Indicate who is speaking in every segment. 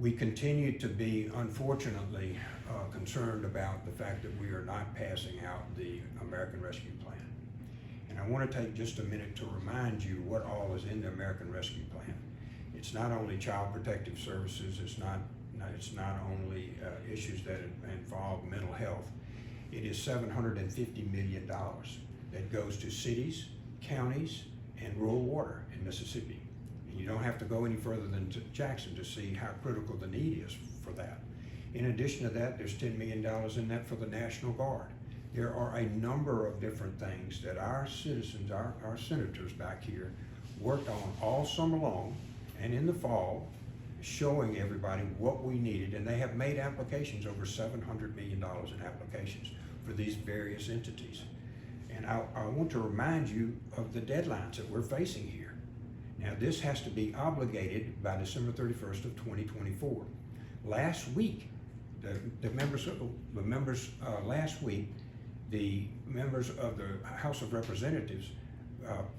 Speaker 1: We continue to be, unfortunately, concerned about the fact that we are not passing out the American Rescue Plan. And I want to take just a minute to remind you what all is in the American Rescue Plan. It's not only child protective services, it's not only issues that involve mental health. It is $750 million that goes to cities, counties, and rural water in Mississippi. And you don't have to go any further than to Jackson to see how critical the need is for that. In addition to that, there's $10 million in that for the National Guard. There are a number of different things that our citizens, our senators back here, worked on all summer long and in the fall, showing everybody what we needed, and they have made applications, over $700 million in applications for these various entities. And I want to remind you of the deadlines that we're facing here. Now, this has to be obligated by December 31st of 2024. Last week, the members of the House of Representatives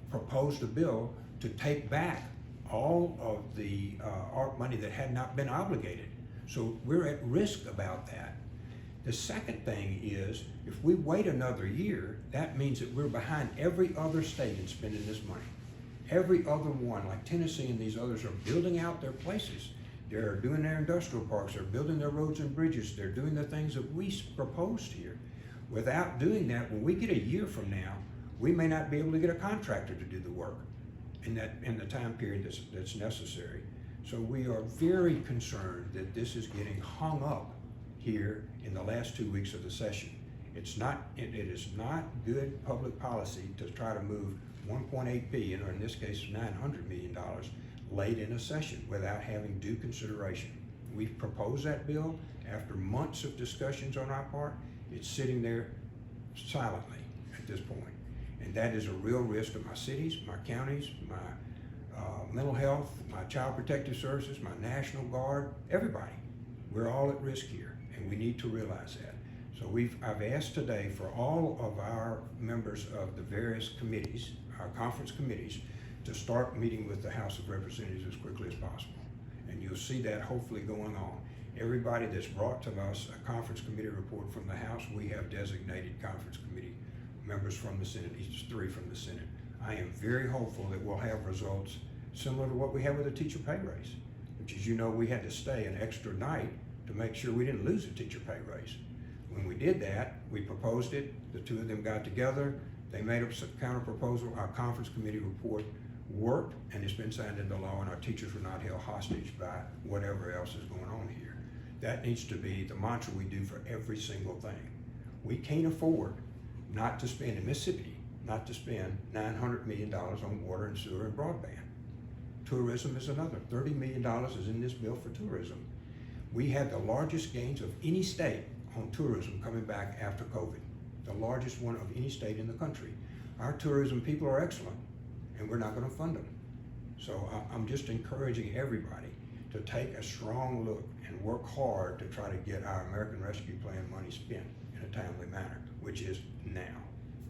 Speaker 1: proposed a bill to take back all of the ARPA money that had not been obligated. So we're at risk about that. The second thing is, if we wait another year, that means that we're behind every other state in spending this money. Every other one, like Tennessee and these others, are building out their places. They're doing their industrial parks, they're building their roads and bridges, they're doing the things that we proposed here. Without doing that, when we get a year from now, we may not be able to get a contractor to do the work in the time period that's necessary. So we are very concerned that this is getting hung up here in the last 2 weeks of the session. It is not good public policy to try to move 1.8 billion, or in this case $900 million, late in a session without having due consideration. We've proposed that bill after months of discussions on our part. It's sitting there silently at this point. And that is a real risk to my cities, my counties, my mental health, my child protective services, my National Guard, everybody. We're all at risk here, and we need to realize that. So I've asked today for all of our members of the various committees, our conference committees, to start meeting with the House of Representatives as quickly as possible. And you'll see that hopefully going on. Everybody that's brought to us a conference committee report from the House, we have designated conference committee members from the Senate, each 3 from the Senate. I am very hopeful that we'll have results similar to what we had with the teacher pay raise, which, as you know, we had to stay an extra night to make sure we didn't lose a teacher pay raise. When we did that, we proposed it, the 2 of them got together, they made a counter proposal, our conference committee report worked, and it's been signed into law, and our teachers were not held hostage by whatever else is going on here. That needs to be the mantra we do for every single thing. We can't afford not to spend, in Mississippi, not to spend $900 million on water and sewer and broadband. Tourism is another. $30 million is in this bill for tourism. We had the largest gains of any state on tourism coming back after COVID, the largest one of any state in the country. Our tourism people are excellent, and we're not going to fund them. So I'm just encouraging everybody to take a strong look and work hard to try to get our American Rescue Plan money spent in a timely manner, which is now.